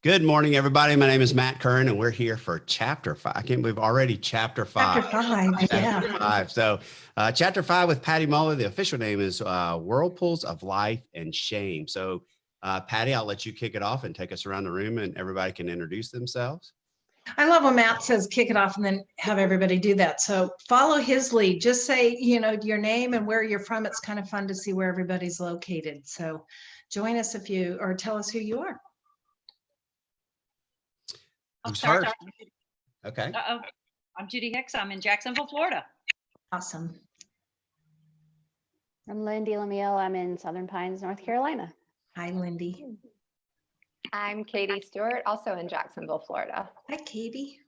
Good morning, everybody. My name is Matt Curran, and we're here for Chapter 5. I can't believe already Chapter 5. Chapter 5, yeah. Chapter 5. So Chapter 5 with Patty Muller. The official name is Whirlpools of Life and Shame. So Patty, I'll let you kick it off and take us around the room, and everybody can introduce themselves. I love when Matt says kick it off and then have everybody do that. So follow his lead. Just say, your name and where you're from. It's kind of fun to see where everybody's located. So join us or tell us who you are. Who's first? Okay. I'm Judy Hicks. I'm in Jacksonville, Florida. Awesome. I'm Lindy Lamiel. I'm in Southern Pines, North Carolina. Hi, Lindy. I'm Katie Stewart, also in Jacksonville, Florida. Hi, Katie.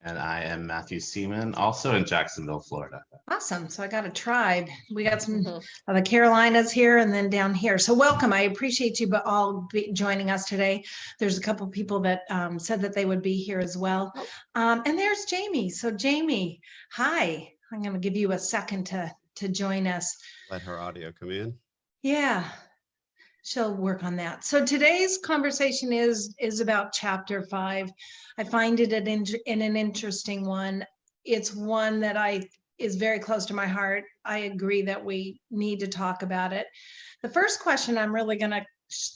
And I am Matthew Seaman, also in Jacksonville, Florida. Awesome. So I got a tribe. We got some of the Carolinas here and then down here. So welcome. I appreciate you all joining us today. There's a couple people that said that they would be here as well. And there's Jamie. So Jamie, hi. I'm going to give you a second to join us. Let her audio come in. Yeah. She'll work on that. So today's conversation is about Chapter 5. I find it an interesting one. It's one that is very close to my heart. I agree that we need to talk about it. The first question I'm really going to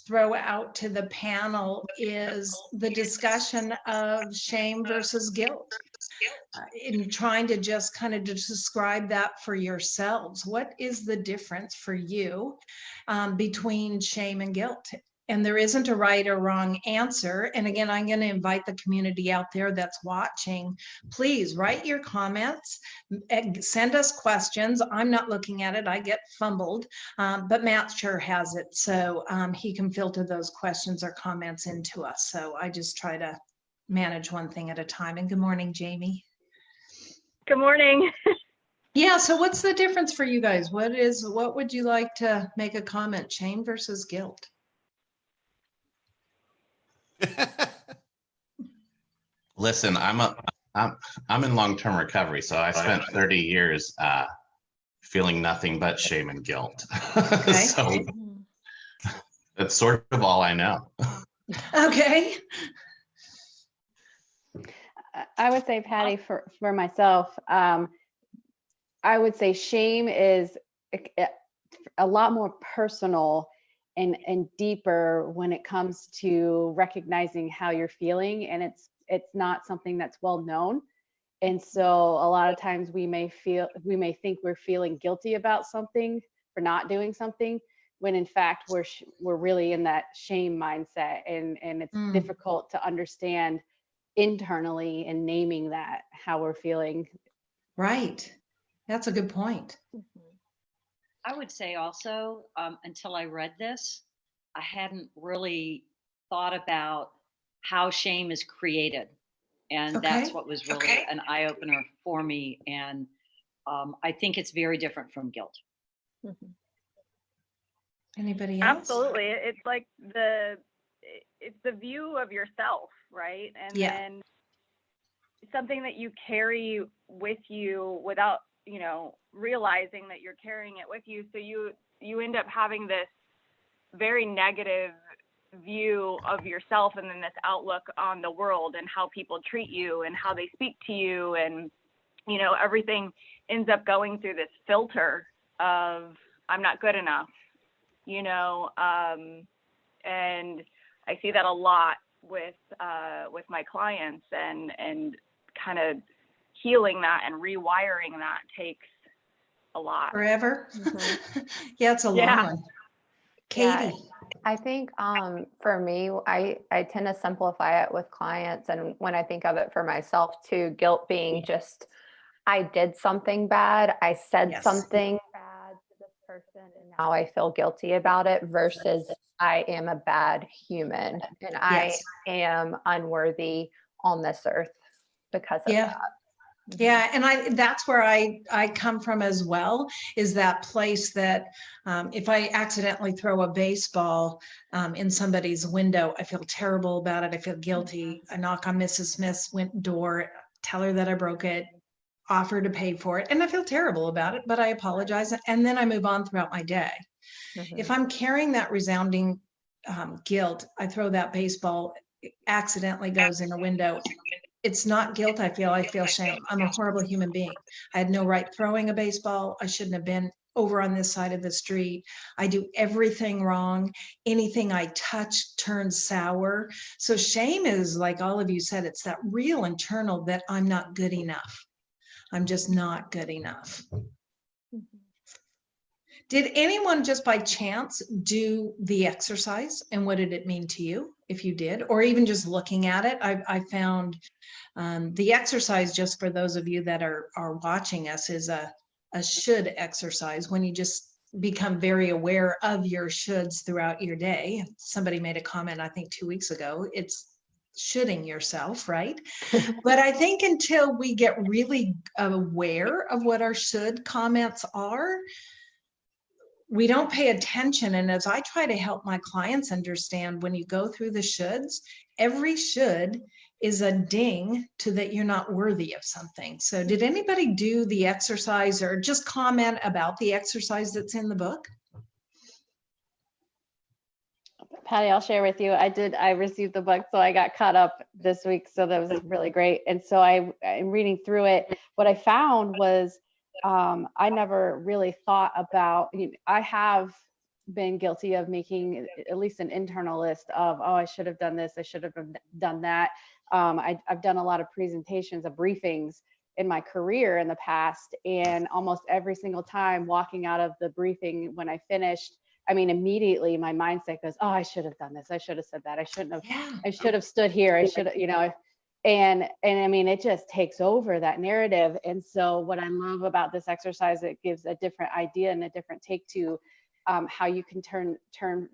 throw out to the panel is the discussion of shame versus guilt. In trying to just kind of describe that for yourselves. What is the difference for you between shame and guilt? And there isn't a right or wrong answer. And again, I'm going to invite the community out there that's watching. Please write your comments, send us questions. I'm not looking at it. I get fumbled, but Matt sure has it. So he can filter those questions or comments into us. So I just try to manage one thing at a time. And good morning, Jamie. Good morning. Yeah, so what's the difference for you guys? What would you like to make a comment? Shame versus guilt? Listen, I'm in long-term recovery, so I spent 30 years feeling nothing but shame and guilt. Okay. So that's sort of all I know. Okay. I would say, Patty, for myself, I would say shame is a lot more personal and deeper when it comes to recognizing how you're feeling, and it's not something that's well known. And so a lot of times we may think we're feeling guilty about something for not doing something, when in fact we're really in that shame mindset, and it's difficult to understand internally and naming that how we're feeling. Right. That's a good point. I would say also, until I read this, I hadn't really thought about how shame is created. And that's what was really an eye-opener for me. And I think it's very different from guilt. Anybody else? Absolutely. It's like it's the view of yourself, right? And then something that you carry with you without, realizing that you're carrying it with you. So you end up having this very negative view of yourself, and then this outlook on the world and how people treat you and how they speak to you. And, everything ends up going through this filter of I'm not good enough, and I see that a lot with my clients, and kind of healing that and rewiring that takes a lot. Forever. Yeah, it's a long one. Katie. Yeah, I think for me, I tend to simplify it with clients, and when I think of it for myself too, guilt being just I did something bad, I said something bad to this person, and now I feel guilty about it, versus I am a bad human and I am unworthy on this earth because of that. Yeah, and that's where I come from as well, is that place that if I accidentally throw a baseball in somebody's window, I feel terrible about it. I feel guilty. I knock on Mrs. Smith's door, tell her that I broke it, offer to pay for it, and I feel terrible about it, but I apologize, and then I move on throughout my day. If I'm carrying that resounding guilt. I throw that baseball, it accidentally goes in a window. It's not guilt I feel shame. I'm a horrible human being. I had no right throwing a baseball. I shouldn't have been over on this side of the street. I do everything wrong. Anything I touch turns sour. So shame is, like all of you said, it's that real internal that I'm not good enough. I'm just not good enough. Did anyone just by chance do the exercise, and what did it mean to you if you did, or even just looking at it? I found the exercise, just for those of you that are watching us, is a should exercise, when you just become very aware of your shoulds throughout your day. Somebody made a comment, I think 2 weeks ago, it's shoulding yourself, right? But I think until we get really aware of what our should comments are, we don't pay attention. And as I try to help my clients understand, when you go through the shoulds, every should is a ding to that you're not worthy of something. So did anybody do the exercise or just comment about the exercise that's in the book? Patty, I'll share with you. I received the book, so I got caught up this week. So that was really great. And so I'm reading through it. What I found was I never really thought about, I have been guilty of making at least an internal list of, oh, I should have done this, I should have done that. I've done a lot of presentations of briefings in my career in the past, and almost every single time walking out of the briefing, when I finished, immediately my mindset goes, oh, I should have done this, I should have said that, I shouldn't have, I should have stood here, I should have, and it just takes over that narrative. And so what I love about this exercise, it gives a different idea and a different take to how you can turn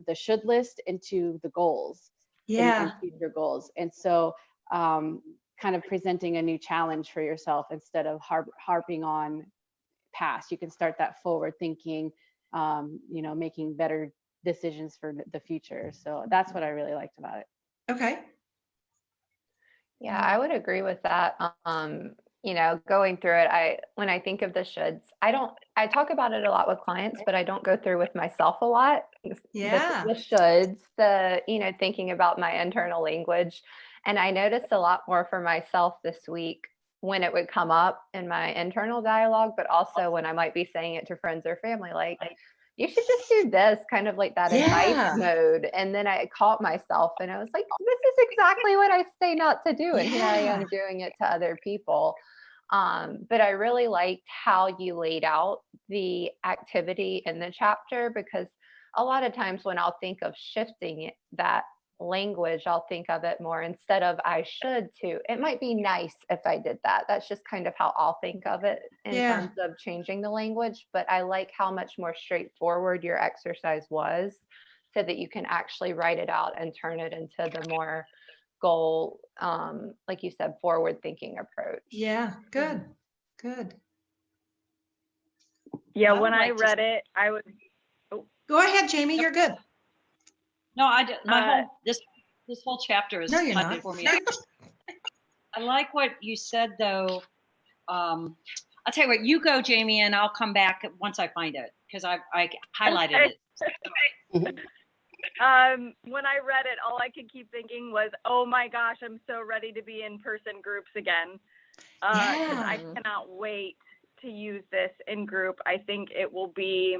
the should list into the goals. And your goals. And so kind of presenting a new challenge for yourself instead of harping on past. You can start that forward thinking, making better decisions for the future. So that's what I really liked about it. Okay. Yeah, I would agree with that. Going through it, when I think of the shoulds, I talk about it a lot with clients, but I don't go through with myself a lot. Yeah. The shoulds, thinking about my internal language. And I noticed a lot more for myself this week when it would come up in my internal dialogue, but also when I might be saying it to friends or family, like, you should just do this, kind of like that advice mode. And then I caught myself and I was like, this is exactly what I say not to do. And here I am doing it to other people. But I really liked how you laid out the activity in the chapter, because a lot of times when I'll think of shifting that language, I'll think of it more instead of I should to, it might be nice if I did that. That's just kind of how I'll think of it in terms of changing the language. But I like how much more straightforward your exercise was, so that you can actually write it out and turn it into the more goal, like you said, forward thinking approach. Yeah, good. Yeah, when I read it, I was Go ahead, Jamie, you're good. No, I did. This whole chapter is funny for me. I like what you said, though. I'll tell you what. You go, Jamie, and I'll come back once I find it, because I highlighted it. When I read it, all I could keep thinking was, "Oh my gosh, I'm so ready to be in person groups again." Because I cannot wait to use this in group. I think it will be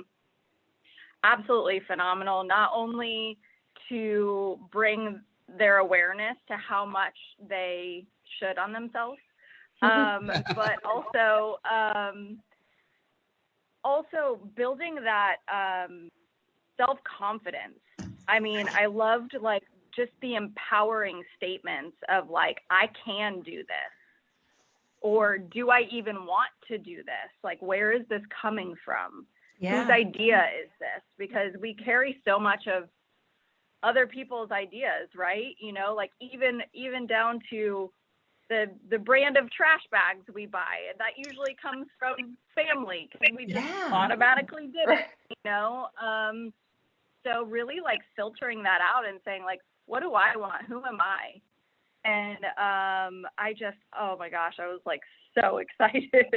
absolutely phenomenal. Not only to bring their awareness to how much they should on themselves, but also building that self-confidence. I loved just the empowering statements of I can do this, or do I even want to do this? Where is this coming from? Whose idea is this? Because we carry so much of other people's ideas, right? Even down to the brand of trash bags we buy, and that usually comes from family, because we just automatically did it, so really filtering that out and saying what do I want? Who am I? And I just, oh my gosh, I was so excited.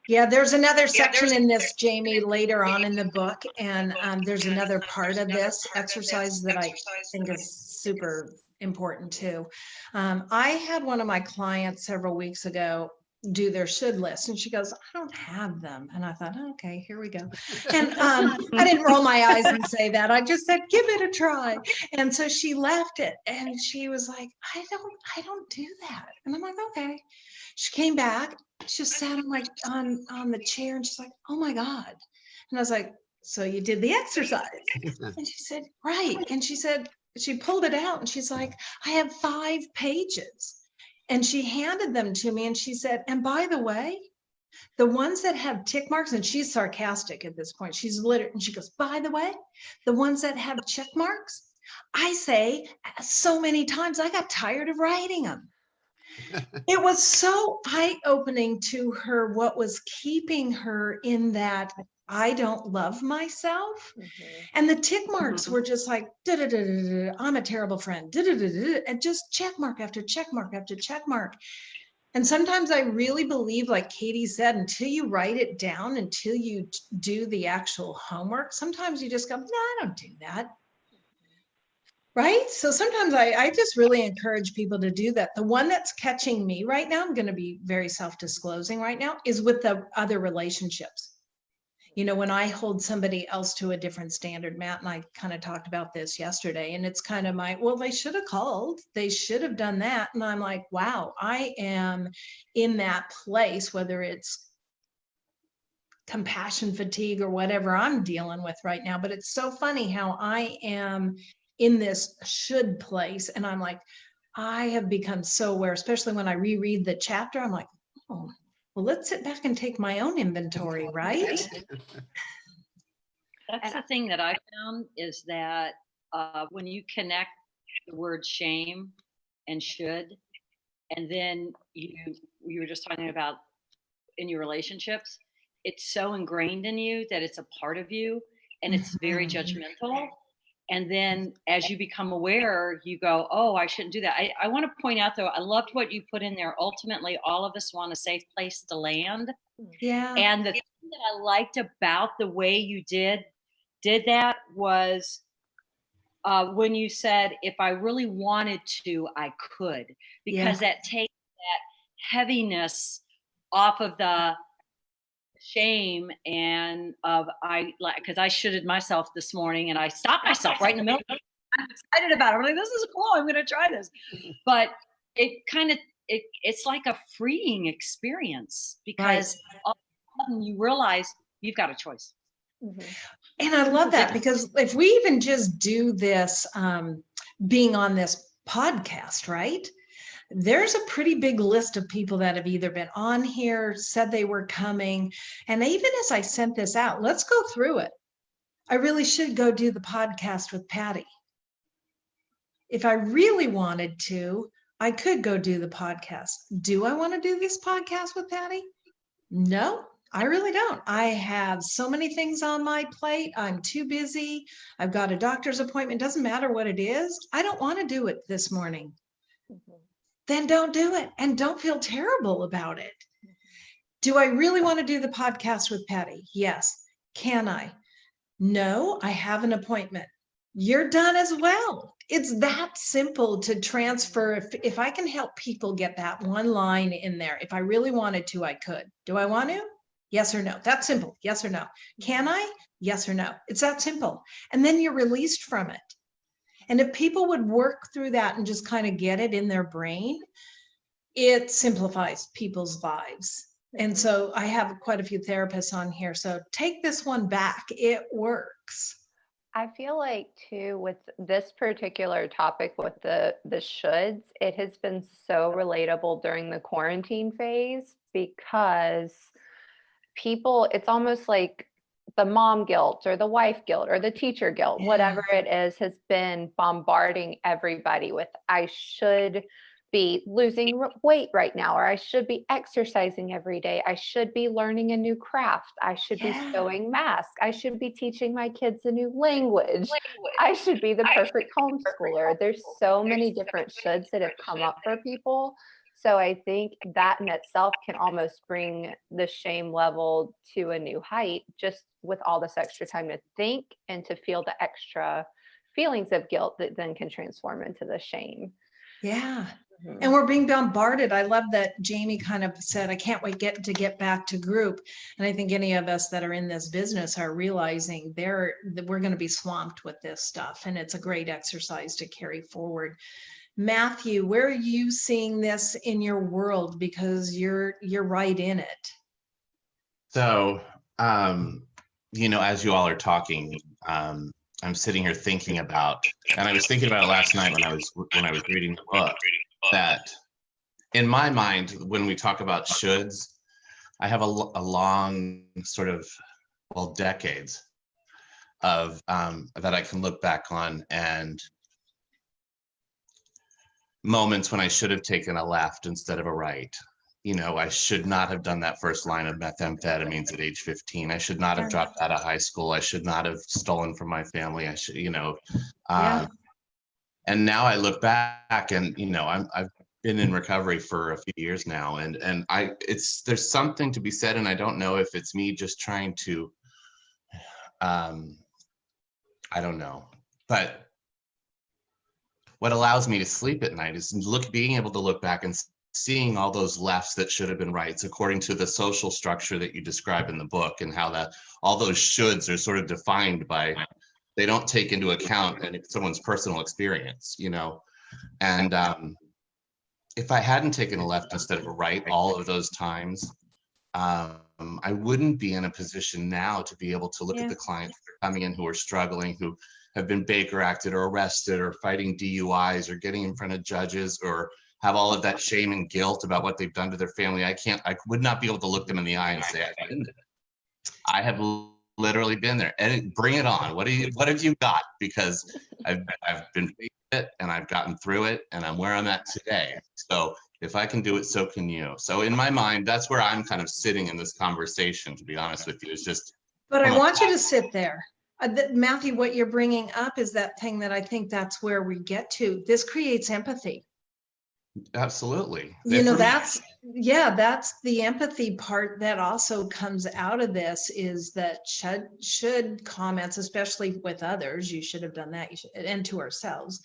Yeah, there's another section in this, Jamie, later on in the book. And there's another part of this exercise that I think is super important too. I had one of my clients several weeks ago do their should list, and she goes, I don't have them. And I thought, okay, here we go. And I didn't roll my eyes and say that. I just said, give it a try. And so she left it, and she was like, I don't do that. And I'm like, okay. She came back, she just sat on the chair, and she's like, oh my God. And I was like, so you did the exercise? And she said, right. And she said, she pulled it out, and she's like, I have 5 pages. And she handed them to me, and she said, and by the way, the ones that have tick marks, and she's sarcastic at this point, she's literally, and she goes, by the way, the ones that have check marks, I say so many times, I got tired of writing them. It was so eye-opening to her what was keeping her in that I don't love myself. And the tick marks were just like, I'm a terrible friend, and just check mark after check mark after check mark. And sometimes I really believe, like Katie said, until you write it down, until you do the actual homework, sometimes you just go, no, I don't do that. Right? So sometimes I just really encourage people to do that. The one that's catching me right now, I'm going to be very self-disclosing right now, is with the other relationships. You know, when I hold somebody else to a different standard, Matt and I kind of talked about this yesterday, and it's kind of well, they should have called, they should have done that. And I'm like, wow, I am in that place, whether it's compassion fatigue or whatever I'm dealing with right now. But it's so funny how I am in this should place. And I'm like, I have become so aware, especially when I reread the chapter, I'm like, oh, well, let's sit back and take my own inventory, right? That's the thing that I found is that when you connect the word shame and should, and then you were just talking about in your relationships, it's so ingrained in you that it's a part of you, and it's very judgmental. And then as you become aware, you go, oh, I shouldn't do that. I want to point out, though, I loved what you put in there. Ultimately, all of us want a safe place to land. Yeah. And the thing that I liked about the way you did that was when you said, if I really wanted to, I could, because that takes that heaviness off of the shame and because I shoulded myself this morning, and I stopped myself right in the middle. I'm excited about it. I'm like, this is cool. I'm going to try this. But it kind of, it's like a freeing experience, because all of a sudden you realize you've got a choice. And I love that, because if we even just do this, being on this podcast, right? There's a pretty big list of people that have either been on here, said they were coming. And even as I sent this out, let's go through it. I really should go do the podcast with Patty. If I really wanted to, I could go do the podcast. Do I want to do this podcast with Patty? No, I really don't. I have so many things on my plate. I'm too busy. I've got a doctor's appointment. Doesn't matter what it is. I don't want to do it this morning. Then don't do it, and don't feel terrible about it. Do I really want to do the podcast with Patty? Yes. Can I? No, I have an appointment. You're done as well. It's that simple to transfer. If I can help people get that one line in there, if I really wanted to, I could. Do I want to? Yes or no? That's simple. Yes or no? Can I? Yes or no? It's that simple. And then you're released from it. And if people would work through that and just kind of get it in their brain, it simplifies people's lives. And so I have quite a few therapists on here. So take this one back. It works. I feel like too, with this particular topic with the shoulds, it has been so relatable during the quarantine phase, because people, it's almost like the mom guilt or the wife guilt or the teacher guilt, whatever it is, has been bombarding everybody with, I should be losing weight right now, or I should be exercising every day. I should be learning a new craft. I should be sewing masks. I should be teaching my kids a new language. I should be the perfect homeschooler. There's so many different shoulds that have come up for people. So I think that in itself can almost bring the shame level to a new height, just with all this extra time to think and to feel the extra feelings of guilt that then can transform into the shame. Yeah. And we're being bombarded. I love that Jamie kind of said, I can't wait to get back to group. And I think any of us that are in this business are realizing that we're going to be swamped with this stuff. And it's a great exercise to carry forward. Matthew, where are you seeing this in your world? Because you're right in it. So, as you all are talking, I'm sitting here thinking about, and I was thinking about it last night when I was reading the book, that in my mind, when we talk about shoulds, I have a long sort of, decades of that I can look back on, and moments when I should have taken a left instead of a right. I should not have done that first line of methamphetamines at age 15. I should not have dropped out of high school. I should not have stolen from my family. I should, and now I look back and, I've been in recovery for a few years now. And there's something to be said. And I don't know if it's me just trying to, I don't know, but what allows me to sleep at night is being able to look back and seeing all those lefts that should have been rights according to the social structure that you describe in the book, and how all those shoulds are sort of defined by, they don't take into account someone's personal experience, and if I hadn't taken a left instead of a right all of those times, I wouldn't be in a position now to be able to look at the clients that are coming in who are struggling, who have been Baker acted or arrested or fighting DUIs or getting in front of judges, or have all of that shame and guilt about what they've done to their family. I would not be able to look them in the eye and say, I've been there. I have literally been there. And bring it on. What have you got? Because I've been facing it, and I've gotten through it, and I'm where I'm at today. So if I can do it, so can you. So in my mind, that's where I'm kind of sitting in this conversation, to be honest with you. It's just. But I want you to sit there. Matthew, what you're bringing up is that thing that I think that's where we get to. This creates empathy. Absolutely. That's the empathy part that also comes out of this, is that should comments, especially with others, you should have done that, and to ourselves,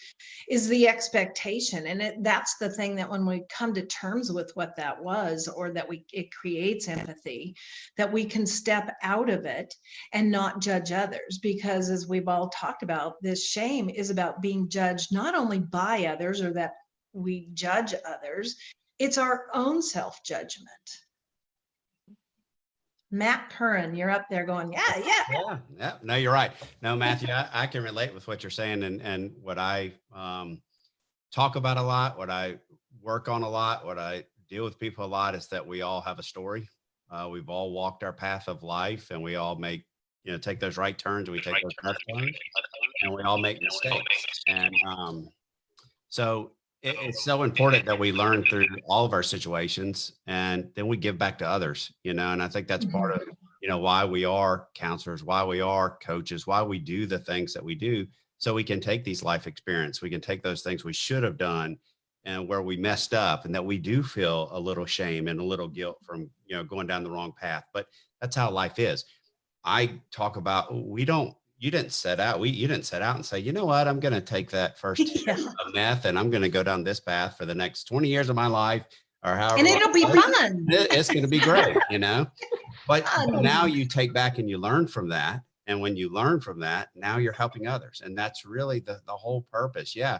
is the expectation. And that's the thing, that when we come to terms with what that was, or that it creates empathy, that we can step out of it and not judge others. Because as we've all talked about, this shame is about being judged not only by others, or that we judge others, it's our own self-judgment. Matt Curran, you're up there going, yeah. No, you're right. No, Matthew, I can relate with what you're saying, and what I talk about a lot, what I work on a lot, what I deal with people a lot, is that we all have a story. We've all walked our path of life, and we all take those right turns, and we take those left turns, and we all make mistakes. And so it's so important that we learn through all of our situations, and then we give back to others, and I think that's part of, why we are counselors, why we are coaches, why we do the things that we do, so we can take these life experience, we can take those things we should have done and where we messed up, and that we do feel a little shame and a little guilt from, going down the wrong path. But that's how life is. I talk about, you didn't set out and say, you know what, I'm going to take that first of meth, and I'm going to go down this path for the next 20 years of my life, or however. And it'll be fun. It's going to be great, But now you take back and you learn from that. And when you learn from that, now you're helping others. And that's really the whole purpose. Yeah,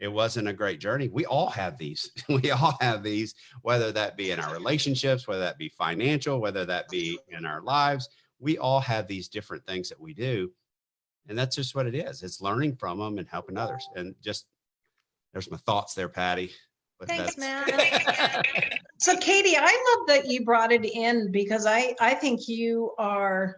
it wasn't a great journey. We all have these. We all have these, whether that be in our relationships, whether that be financial, whether that be in our lives. We all have these different things that we do. And that's just what it is. It's learning from them and helping others. And just, there's my thoughts there, Patty. But thanks, Matt. So Katie, I love that you brought it in, because I think you are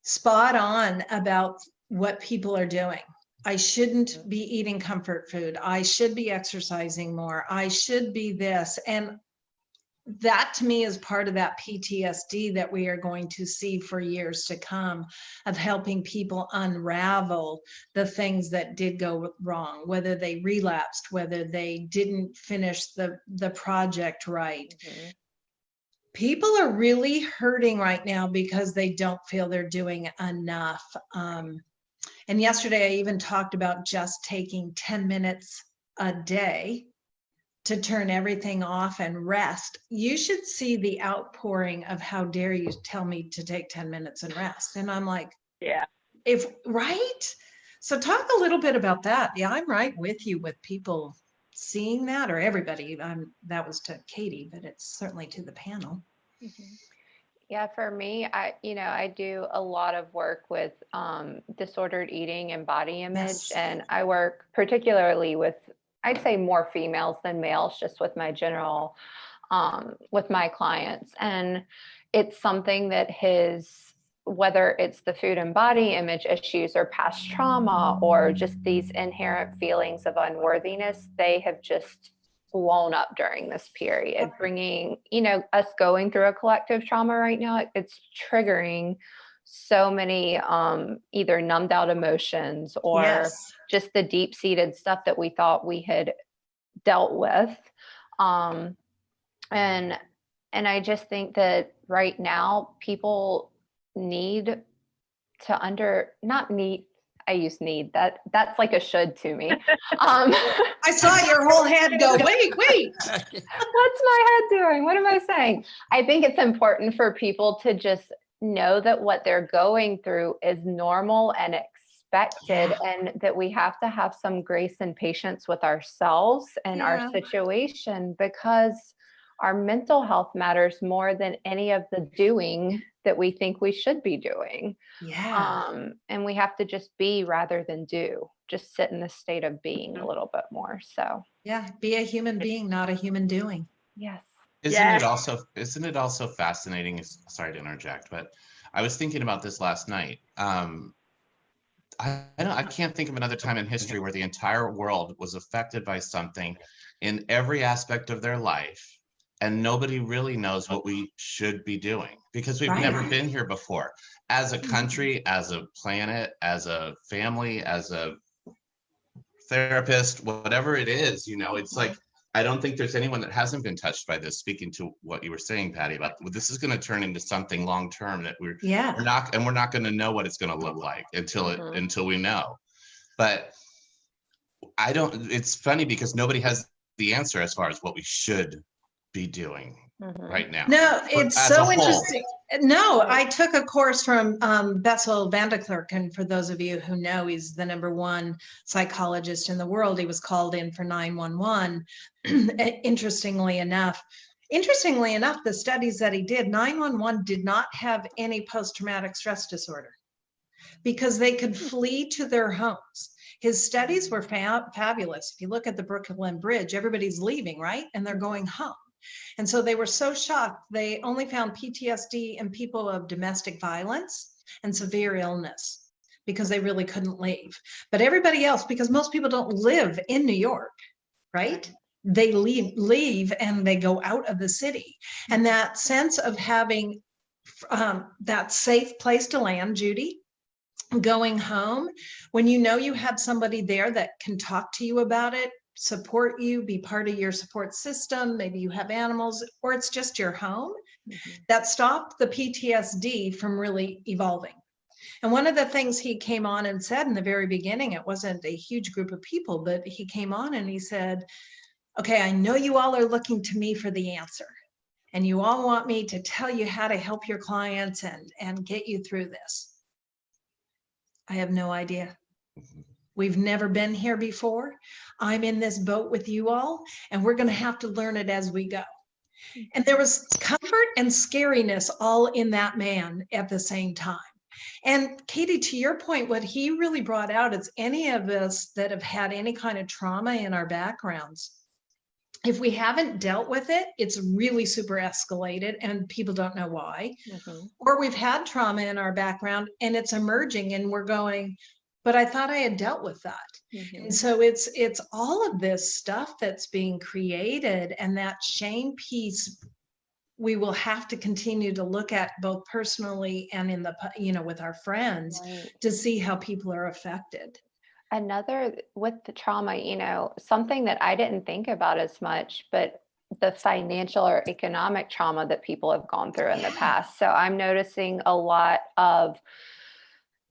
spot on about what people are doing. I shouldn't be eating comfort food. I should be exercising more. I should be this. And that to me is part of that PTSD that we are going to see for years to come, of helping people unravel the things that did go wrong, whether they relapsed, whether they didn't finish the project right. Mm-hmm. People are really hurting right now because they don't feel they're doing enough. And yesterday I even talked about just taking 10 minutes a day to turn everything off and rest. You should see the outpouring of how dare you tell me to take 10 minutes and rest. And I'm like, Yeah. Right? So talk a little bit about that. Yeah, I'm right with you with people seeing that, or everybody. That was to Katie, but it's certainly to the panel. Mm-hmm. Yeah, for me, I do a lot of work with disordered eating and body image, Yes. and I work particularly with, I'd say, more females than males, just with my general, with my clients. And it's something that whether it's the food and body image issues or past trauma or just these inherent feelings of unworthiness, they have just blown up during this period, bringing, us going through a collective trauma right now. It's triggering so many either numbed out emotions or Yes. just the deep seated stuff that we thought we had dealt with. And I just think that right now people need to not need, I use need, that's like a should to me. I saw your whole head go, wait. What's my head doing? What am I saying? I think it's important for people to just know that what they're going through is normal and expected, and that we have to have some grace and patience with ourselves and our situation, because our mental health matters more than any of the doing that we think we should be doing. And we have to just be rather than do, just sit in the state of being a little bit more. So be a human being, not a human doing. Yes. Isn't it also fascinating? Sorry to interject, but I was thinking about this last night. I can't think of another time in history where the entire world was affected by something in every aspect of their life, and nobody really knows what we should be doing, because we've never been here before. As a country, as a planet, as a family, as a therapist, whatever it is, it's like, I don't think there's anyone that hasn't been touched by this. Speaking to what you were saying, Patty, about this is going to turn into something long-term that we're not going to know what it's going to look like until we know. But it's funny because nobody has the answer as far as what we should be doing right now. No, it's so interesting. No, I took a course from Bessel van der Klerk, and for those of you who know, he's the #1 psychologist in the world. He was called in for 911. Interestingly enough, the studies that he did, 911 did not have any post-traumatic stress disorder because they could flee to their homes. His studies were fabulous. If you look at the Brooklyn Bridge, everybody's leaving, right? And they're going home. And so they were so shocked, they only found PTSD in people of domestic violence and severe illness because they really couldn't leave. But everybody else, because most people don't live in New York, right? They leave and they go out of the city. And that sense of having that safe place to land, Judy, going home, when you know you have somebody there that can talk to you about it, support you, be part of your support system, maybe you have animals, or it's just your home, that stopped the PTSD from really evolving. And one of the things he came on and said in the very beginning, it wasn't a huge group of people, but he came on and he said, okay, I know you all are looking to me for the answer, and you all want me to tell you how to help your clients and get you through this. I have no idea. We've never been here before. I'm in this boat with you all, and we're going to have to learn it as we go. And there was comfort and scariness all in that man at the same time. And Katie, to your point, what he really brought out is any of us that have had any kind of trauma in our backgrounds, if we haven't dealt with it, it's really super escalated and people don't know why. Or we've had trauma in our background and it's emerging and we're going, but I thought I had dealt with that. And so it's all of this stuff that's being created, and that shame piece we will have to continue to look at both personally and in the, with our friends Right. to see how people are affected. Another with the trauma, something that I didn't think about as much, but the financial or economic trauma that people have gone through in the past. So I'm noticing a lot of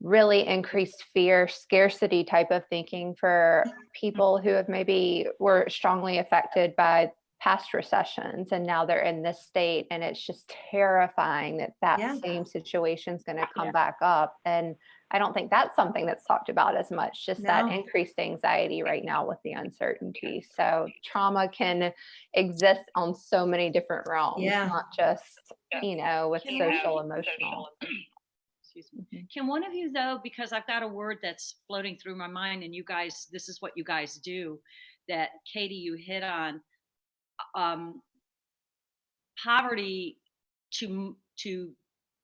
really increased fear, scarcity type of thinking for people who have maybe were strongly affected by past recessions, and now they're in this state, and it's just terrifying that Yeah. same situation is going to come back up. And I don't think that's something that's talked about as much, just that No. increased anxiety right now with the uncertainty. So trauma can exist on so many different realms, Yeah. not just, with Can social, emotional. Excuse me. Can one of you, though, because I've got a word that's floating through my mind, and you guys, this is what you guys do, that Katie, you hit on, poverty to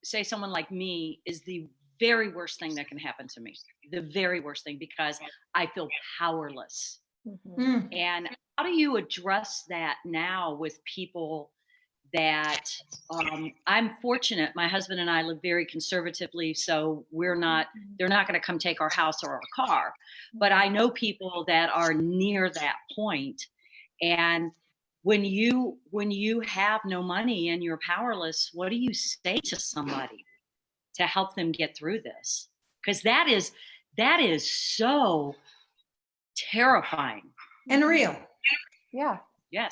say someone like me is the very worst thing that can happen to me. The very worst thing, because I feel powerless. Mm. And how do you address that now with people that I'm fortunate, my husband and I live very conservatively, so they're not going to come take our house or our car. But I know people that are near that point. And when you have no money and you're powerless, what do you say to somebody to help them get through this? Because that is so terrifying And real. Yeah. Yes.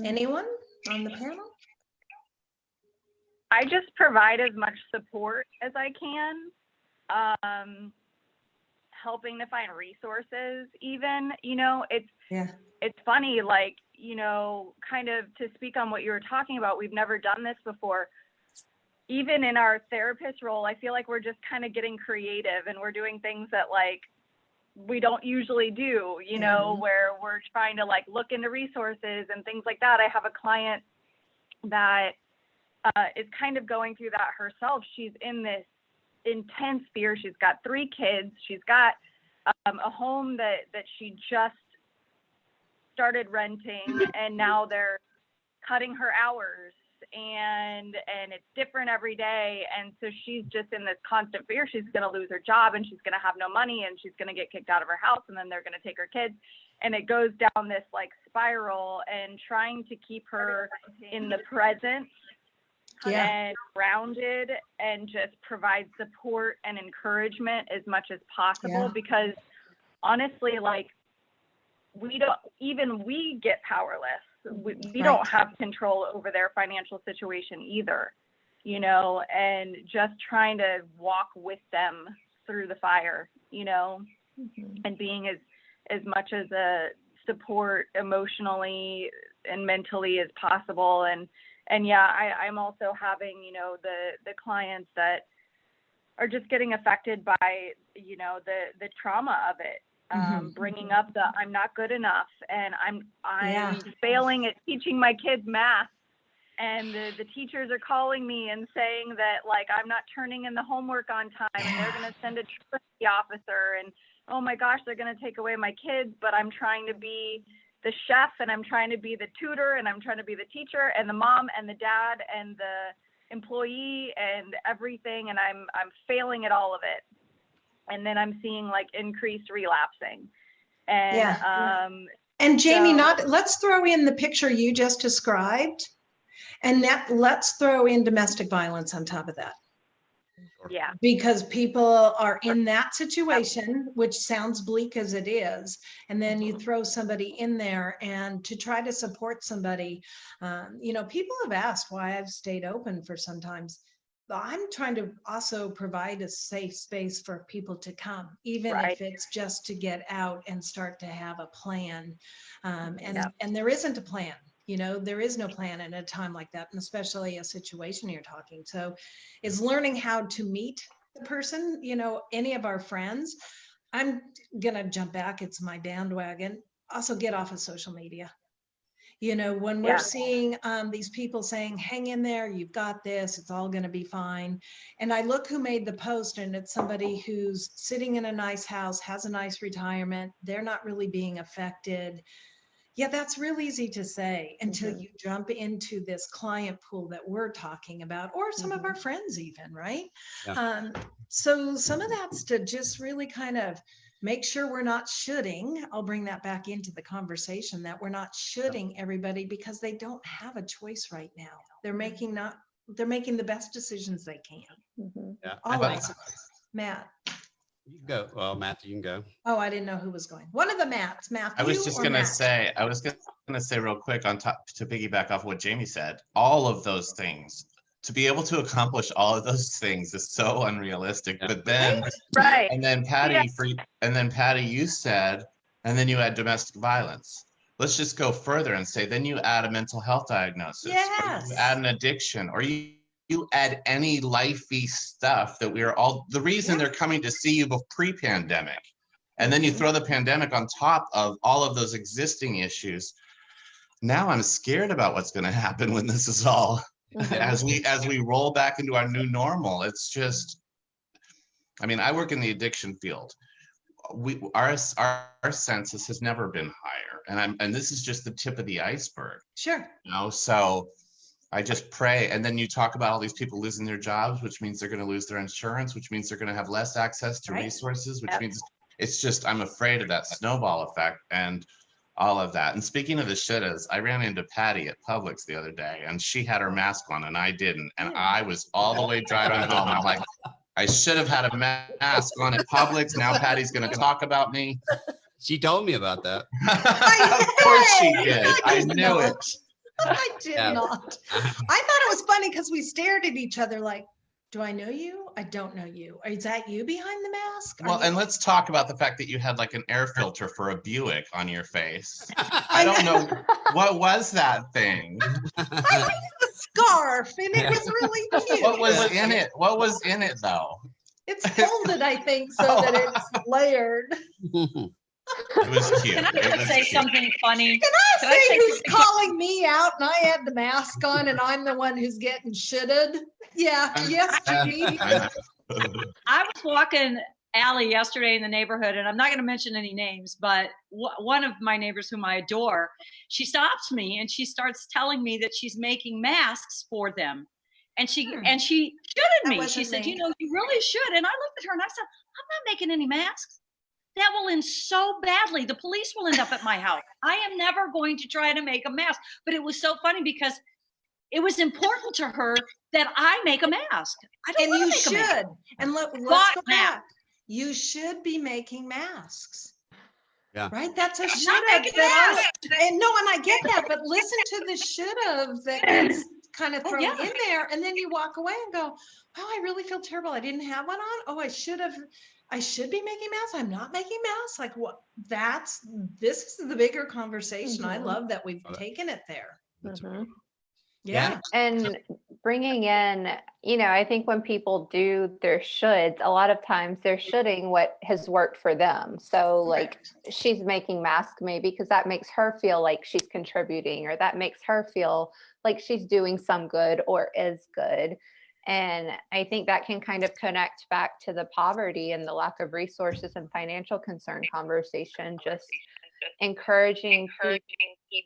Anyone on the panel? I just provide as much support as I can, helping to find resources even, it's funny, like, kind of to speak on what you were talking about, we've never done this before. Even in our therapist role, I feel like we're just kind of getting creative, and we're doing things that like we don't usually do, where we're trying to like look into resources and things like that. I have a client that is kind of going through that herself. She's in this intense fear. She's got 3 kids. She's got a home that she just started renting, and now they're cutting her hours, and it's different every day. And so she's just in this constant fear. She's going to lose her job, and she's going to have no money, and she's going to get kicked out of her house, and then they're going to take her kids. And it goes down this like spiral, and trying to keep her in the present and grounded, and just provide support and encouragement as much as possible, because honestly, like, we get powerless. We don't have control over their financial situation either, and just trying to walk with them through the fire, and being as much as a support emotionally and mentally as possible. And yeah, I'm also having, the clients that are just getting affected by, the trauma of it. Bringing up the I'm not good enough, and I'm failing at teaching my kids math, and the teachers are calling me and saying that like I'm not turning in the homework on time, and they're going to send a truancy officer, and oh my gosh, they're going to take away my kids, but I'm trying to be the chef, and I'm trying to be the tutor, and I'm trying to be the teacher and the mom and the dad and the employee and everything, and I'm failing at all of it. And then I'm seeing like increased relapsing. And and Jamie, let's throw in the picture you just described, and let's throw in domestic violence on top of that. Yeah. Because people are in that situation, which sounds bleak as it is, and then you throw somebody in there, and to try to support somebody, people have asked why I've stayed open for sometimes. I'm trying to also provide a safe space for people to come, even if it's just to get out and start to have a plan. And there isn't a plan, there is no plan in a time like that, and especially a situation you're talking. So is learning how to meet the person, any of our friends. I'm going to jump back. It's my bandwagon. Also get off of social media. When we're seeing these people saying, hang in there, you've got this, it's all going to be fine. And I look who made the post, and it's somebody who's sitting in a nice house, has a nice retirement. They're not really being affected. Yeah, that's real easy to say until you jump into this client pool that we're talking about, or some of our friends even, right? Yeah. So some of that's to just really kind of make sure we're not shoulding. I'll bring that back into the conversation, that we're not shoulding everybody because they don't have a choice right now. They're making the best decisions they can. Yeah. Always. Matt. You can go. Well, Matthew, you can go. Oh, I didn't know who was going. One of the Matts, Matthew. I was just gonna say, real quick on top to piggyback off what Jamie said. All of those things, to be able to accomplish all of those things is so unrealistic. Yeah. But then, Right. and then Patty, you said, and then you add domestic violence. Let's just go further and say, then you add a mental health diagnosis, or Yes. you add an addiction, or you add any lifey stuff that the reason they're coming to see you pre-pandemic. And then you throw the pandemic on top of all of those existing issues. Now I'm scared about what's going to happen when this is all, as we roll back into our new normal. It's just, I mean, I work in the addiction field. Our census has never been higher, and this is just the tip of the iceberg. Sure. So I just pray. And then you talk about all these people losing their jobs, which means they're going to lose their insurance, which means they're going to have less access to resources, which means it's just, I'm afraid of that snowball effect and all of that. And speaking of the shouldas, I ran into Patty at Publix the other day, and she had her mask on and I didn't. And I was all the way driving home. I'm like, I should have had a mask on at Publix. Now Patty's going to talk about me. She told me about that. Of course she did. I knew it. I did not. I thought it was funny because we stared at each other like, do I know you? I don't know you. Is that you behind the mask? Well, and let's talk about the fact that you had like an air filter for a Buick on your face. I don't know. What was that thing? I had a scarf and it was really cute. What was in it? What was in it though? It's folded, I think, so that it's layered. It was cute. Can I say something funny? Can I say say who's something calling me out and I had the mask on and I'm the one who's getting shitted? Yeah, yes, Judy. I was walking alley yesterday in the neighborhood, and I'm not going to mention any names, but one of my neighbors whom I adore, she stops me and she starts telling me that she's making masks for them. And she shoulded me. She said, you know, you really should. And I looked at her and I said, I'm not making any masks. That will end so badly. The police will end up at my house. I am never going to try to make a mask. But it was so funny because it was important to her that I make a mask. I don't want to make a mask. And let's go back. You should be making masks. Yeah. Right? That's a should not have. making masks. And I get that, but listen to the should have that gets kind of thrown in there. And then you walk away and go, oh, I really feel terrible. I didn't have one on. Oh, I should be making masks. I'm not making masks. Like what? This is the bigger conversation. I love that we've taken it there. Yeah. And bringing in, I think when people do their shoulds, a lot of times they're shoulding what has worked for them. So like she's making masks maybe because that makes her feel like she's contributing, or that makes her feel like she's doing some good or is good. And I think that can kind of connect back to the poverty and the lack of resources and financial concern conversation, just encouraging people to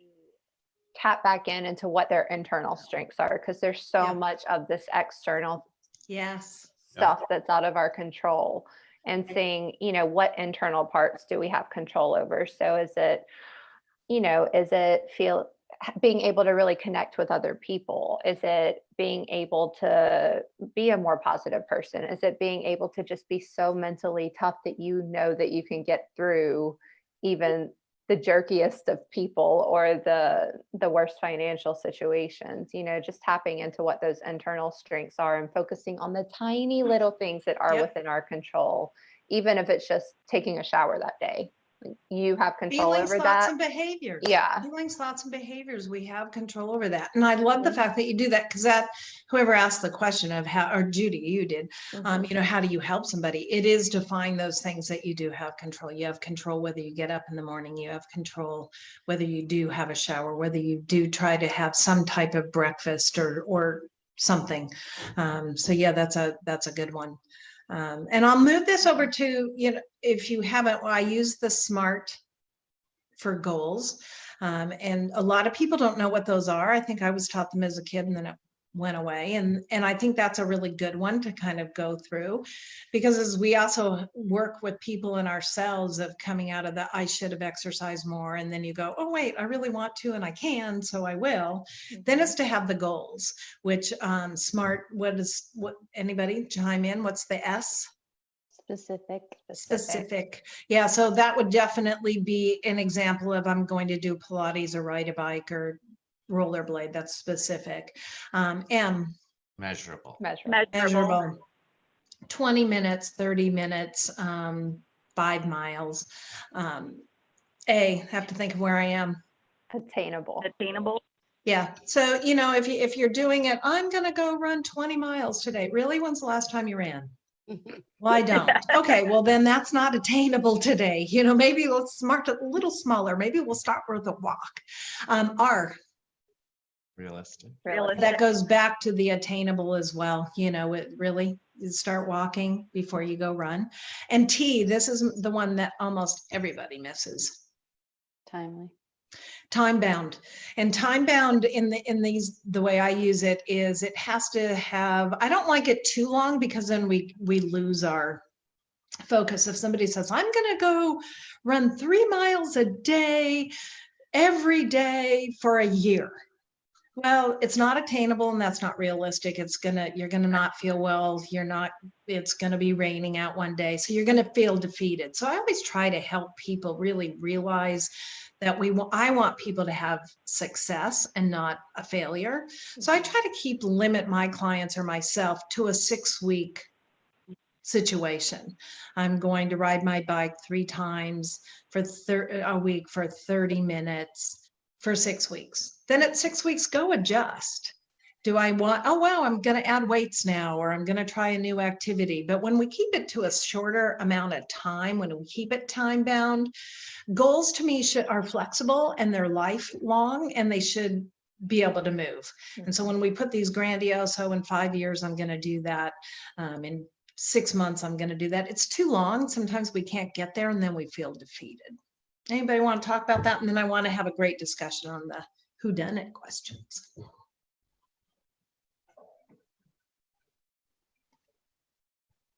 tap back into what their internal strengths are, because there's so much of this external stuff that's out of our control, and saying, what internal parts do we have control over? So is it being able to really connect with other people? Is it being able to be a more positive person? Is it being able to just be so mentally tough that that you can get through even the jerkiest of people or the worst financial situations? Just tapping into what those internal strengths are and focusing on the tiny little things that are within our control, even if it's just taking a shower that day. You have control over that. Thoughts and behaviors. Yeah. Feelings, thoughts, and behaviors. We have control over that. And I love the fact that you do that, because whoever asked the question of how, or Judy, you did, how do you help somebody? It is to find those things that you do have control. You have control whether you get up in the morning, you have control whether you do have a shower, whether you do try to have some type of breakfast or something. So yeah, that's a good one. And I'll move this over to, if you haven't, I use the SMART for goals. And a lot of people don't know what those are. I think I was taught them as a kid and then it went away. And I think that's a really good one to kind of go through, because as we also work with people and ourselves of coming out of the, I should have exercised more. And then you go, oh, wait, I really want to, and I can, so I will. Then it's to have the goals, which SMART, what anybody chime in? What's the S? Specific. Yeah, so that would definitely be an example of, I'm going to do Pilates or ride a bike or rollerblade. That's specific. M, Measurable. measurable. 20 minutes, 30 minutes, 5 miles. A, have to think of where I am. Attainable. Yeah. So, you know, if you're doing it, I'm going to go run 20 miles today. Really? When's the last time you ran? Well, I don't. Okay, well then that's not attainable today. You know, maybe let's smart a little smaller. Maybe we'll start with a walk. R. Realistic. That goes back to the attainable as well. You know, it really, you start walking before you go run. And T, this is the one that almost everybody misses. Timely. Time bound. And time bound in these, the way I use it is it has to have, I don't like it too long because then we lose our focus. If somebody says, I'm going to go run 3 miles a day, every day for a year. Well, it's not attainable and that's not realistic. You're going to not feel well. It's going to be raining out one day. So you're going to feel defeated. So I always try to help people really realize that I want people to have success and not a failure. So I try to limit my clients or myself to a 6-week situation. I'm going to ride my bike 3 times for a week for 30 minutes for 6 weeks. Then at 6 weeks, go adjust. Do I want, oh, wow, I'm going to add weights now, or I'm going to try a new activity. But when we keep it to a shorter amount of time, when we keep it time bound, goals to me are flexible and they're lifelong and they should be able to move. And so when we put these grandiose, oh, in 5 years, I'm going to do that. In 6 months, I'm going to do that. It's too long. Sometimes we can't get there and then we feel defeated. Anybody want to talk about that? And then I want to have a great discussion on the whodunit questions.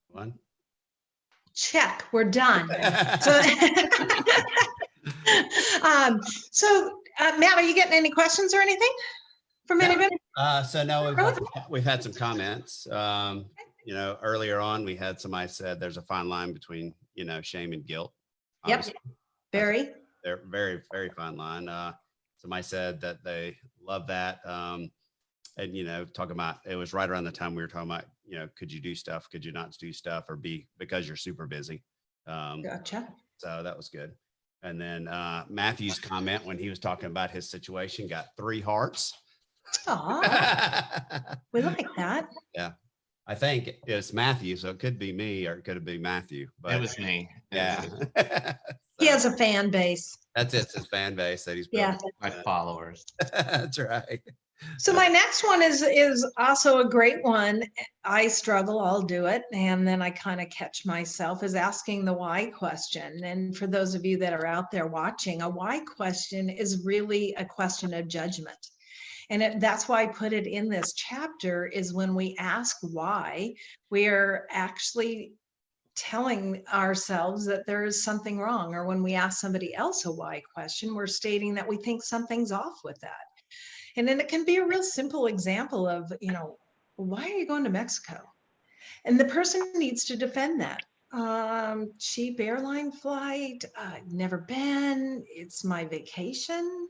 One. Check, we're done. So, Matt, are you getting any questions or anything from anybody? So no, we've had some comments. You know, earlier on, we had somebody said there's a fine line between, you know, shame and guilt. Yep, very. They're very, very fine line. Somebody said that they love that. And, you know, talking about, it was right around the time we were talking about, you know, could you do stuff? Could you not do stuff? Or because you're super busy. Gotcha. So that was good. And then Matthew's comment when he was talking about his situation got 3 hearts. Aw, we like that. Yeah. I think it's Matthew, so it could be me or it could be Matthew. But It was me. yeah. He has a fan base. That's it. It's his fan base that he's Yeah. My followers. That's right. So my next one is also a great one. I struggle, I'll do it. And then I kind of catch myself is asking the why question. And for those of you that are out there watching, a why question is really a question of judgment. And that's why I put it in this chapter is when we ask why, we are actually telling ourselves that there is something wrong. Or when we ask somebody else a why question, we're stating that we think something's off with that. And then it can be a real simple example of, you know, why are you going to Mexico? And the person needs to defend that. Cheap airline flight, I've never been, it's my vacation.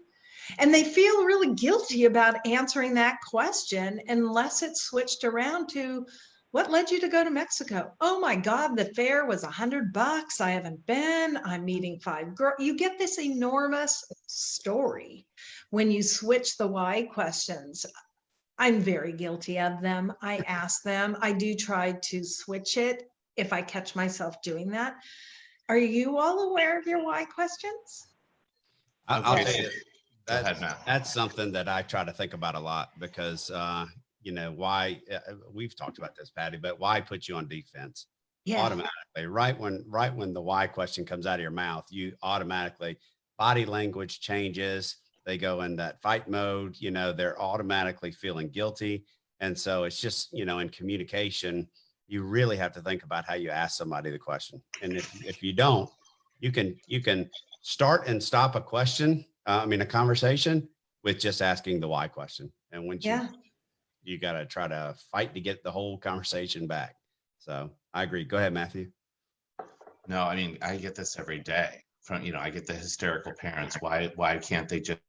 And they feel really guilty about answering that question unless it's switched around to, what led you to go to Mexico? Oh my God, the fare was $100. I haven't been, I'm meeting 5 girls. You get this enormous story when you switch the why questions. I'm very guilty of them. I ask them, I do try to switch it if I catch myself doing that. Are you all aware of your why questions? I'll tell you, Matt. that's something that I try to think about a lot because, you know, why we've talked about this, Patty, but why put you on defense? Yeah. Automatically, right when the why question comes out of your mouth, you automatically, body language changes. They go in that fight mode, they're automatically feeling guilty. And so it's just, in communication, you really have to think about how you ask somebody the question. And if you don't, you can start and stop a question, a conversation with just asking the why question. And once you got to try to fight to get the whole conversation back. So I agree. Go ahead, Matthew. No, I mean, I get this every day from, I get the hysterical parents. Why can't they just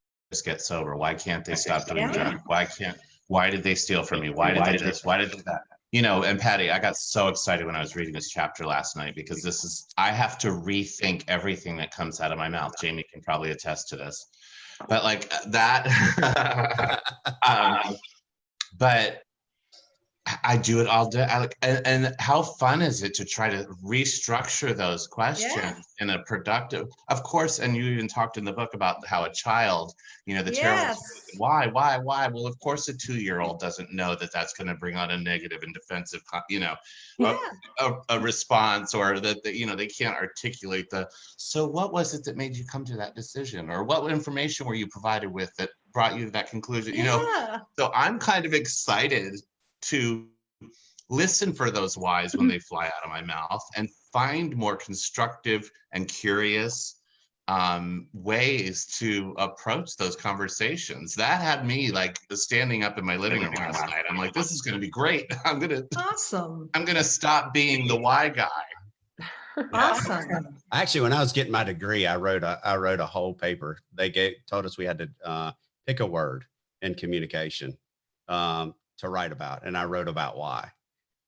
get sober? Why can't they stop doing drugs? Why did they steal from me? Why did they this? Why did they that? And Patty, I got so excited when I was reading this chapter last night, because I have to rethink everything that comes out of my mouth. Jamie can probably attest to this, but like that, but I do it all day. And how fun is it to try to restructure those questions in a productive, of course. And you even talked in the book about how a child, the terrible, why? Well, of course, a 2-year-old doesn't know that that's going to bring on a negative and defensive, a response, or that, they can't articulate so what was it that made you come to that decision? Or what information were you provided with that brought you to that conclusion? So I'm kind of excited to listen for those whys when they fly out of my mouth, and find more constructive and curious ways to approach those conversations. That had me like standing up in my living room last night. I'm like, this is going to be great. I'm going to stop being the why guy. Awesome. Actually, when I was getting my degree, I wrote a whole paper. They told us we had to pick a word in communication to write about, and I wrote about why,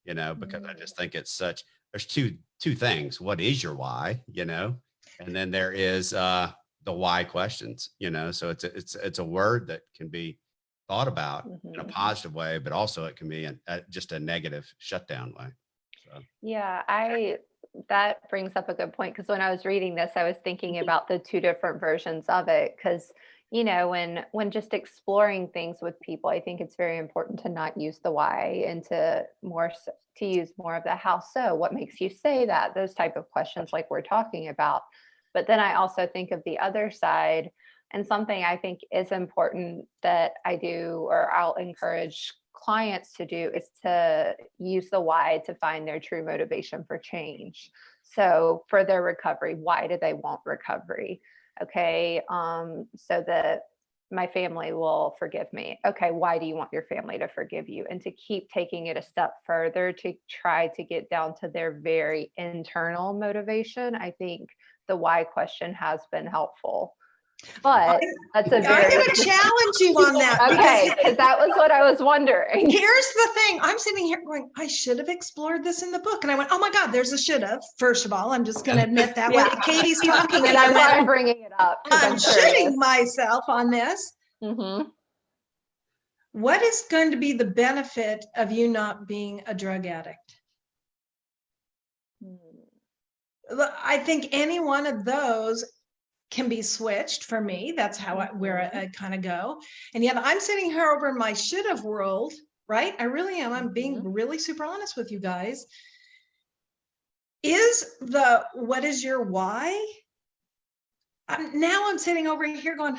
because I just think it's there's two things. What is your why, and then there is the why questions, so it's a word that can be thought about in a positive way, but also it can be just a negative shutdown way. So. Yeah, that brings up a good point, because when I was reading this, I was thinking about the two different versions of it, because when just exploring things with people, I think it's very important to not use the why, and to use more of the how. So what makes you say that? Those type of questions like we're talking about. But then I also think of the other side, and something I think is important that I do, or I'll encourage clients to do, is to use the why to find their true motivation for change. So for their recovery, why do they want recovery? Okay, so that my family will forgive me. Okay, why do you want your family to forgive you? And to keep taking it a step further to try to get down to their very internal motivation. I think the why question has been helpful. But that's I'm going to challenge you on that. Okay, because that was what I was wondering. Here's the thing. I'm sitting here going, I should have explored this in the book. And I went, oh my God, there's a should have. First of all, I'm just going to admit that when Katie's talking, and that's why I'm bringing it up. I'm shitting myself on this. What is going to be the benefit of you not being a drug addict? I think any one of those can be switched for me. That's how where I kind of go. And yet I'm sitting here over in my should have world, right? I really am. I'm being really super honest with you guys. What is your why? Now I'm sitting over here going,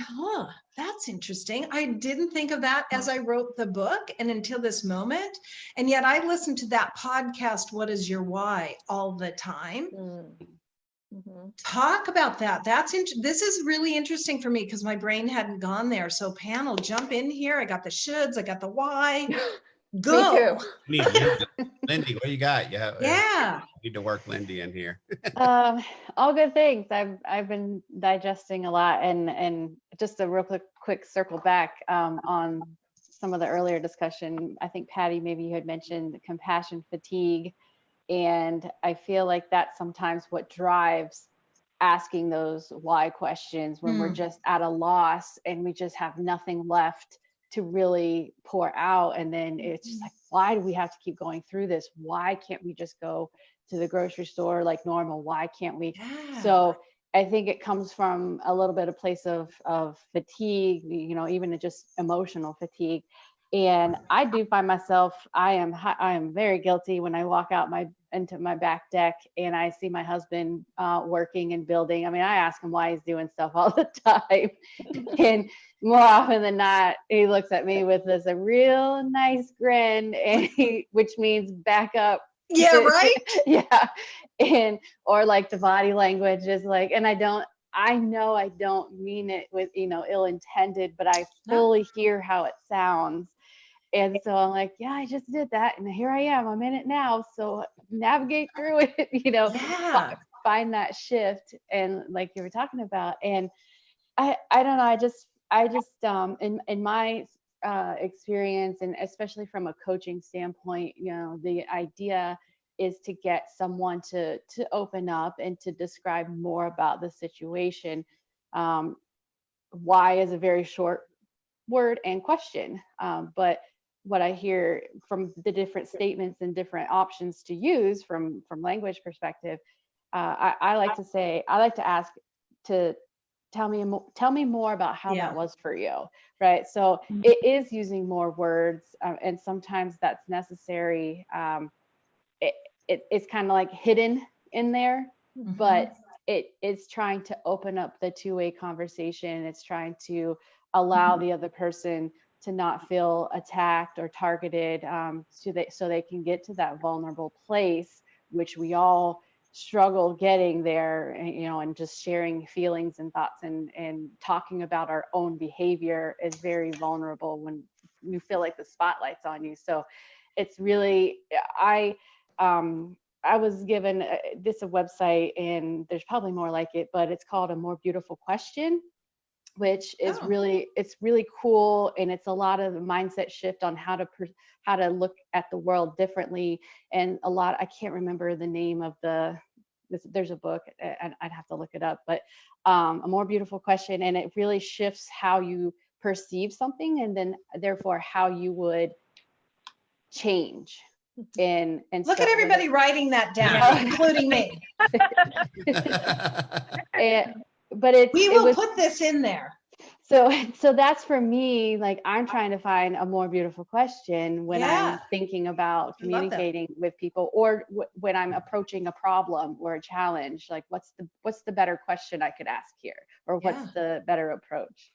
that's interesting. I didn't think of that as I wrote the book and until this moment. And yet I listen to that podcast, What is Your Why, all the time. Talk about that. This is really interesting for me, because my brain hadn't gone there. So panel, jump in here. I got the shoulds, I got the why. Go. Me too. Lindy, what you got? Yeah. Need to work Lindy in here. All good things. I've been digesting a lot, and just a real quick circle back on some of the earlier discussion. I think Patty, maybe you had mentioned compassion fatigue, and I feel like that's sometimes what drives asking those why questions when we're just at a loss and we just have nothing left to really pour out. And then it's just like, why do we have to keep going through this? Why can't we just go to the grocery store like normal? Why can't we? Yeah. So I think it comes from a little bit of place of fatigue, even just emotional fatigue. And I do find myself, I am very guilty when I walk out into my back deck and I see my husband working and building. I mean, I ask him why he's doing stuff all the time. And more often than not, he looks at me with a real nice grin, and which means back up. Yeah, right. Yeah. And, or like the body language is like, and I know I don't mean it with, ill intended, but I fully hear how it sounds. And so I'm like, yeah, I just did that. And here I am. I'm in it now. So navigate through it, find that shift. And like you were talking about, and I don't know. I just in my experience, and especially from a coaching standpoint, the idea is to get someone to open up and to describe more about the situation. Why is a very short word and question. But what I hear from the different statements and different options to use from language perspective, I like to ask to tell me more about how that was for you, right? So it is using more words, and sometimes that's necessary. It's kind of like hidden in there, but it's trying to open up the two-way conversation. It's trying to allow the other person to not feel attacked or targeted, so they can get to that vulnerable place, which we all struggle getting there, and just sharing feelings and thoughts and talking about our own behavior is very vulnerable when you feel like the spotlight's on you. So it's really, I was given this a website, and there's probably more like it, but it's called A More Beautiful Question, which is it's really cool. And it's a lot of mindset shift on how to look at the world differently. And I can't remember the name of there's a book, and I'd have to look it up, but A More Beautiful Question. And it really shifts how you perceive something, and then therefore how you would change. And look at everybody writing that down, including me. We will put this in there. So that's for me. Like, I'm trying to find a more beautiful question when I'm thinking about communicating with people, or when I'm approaching a problem or a challenge. Like, what's the better question I could ask here, or what's the better approach?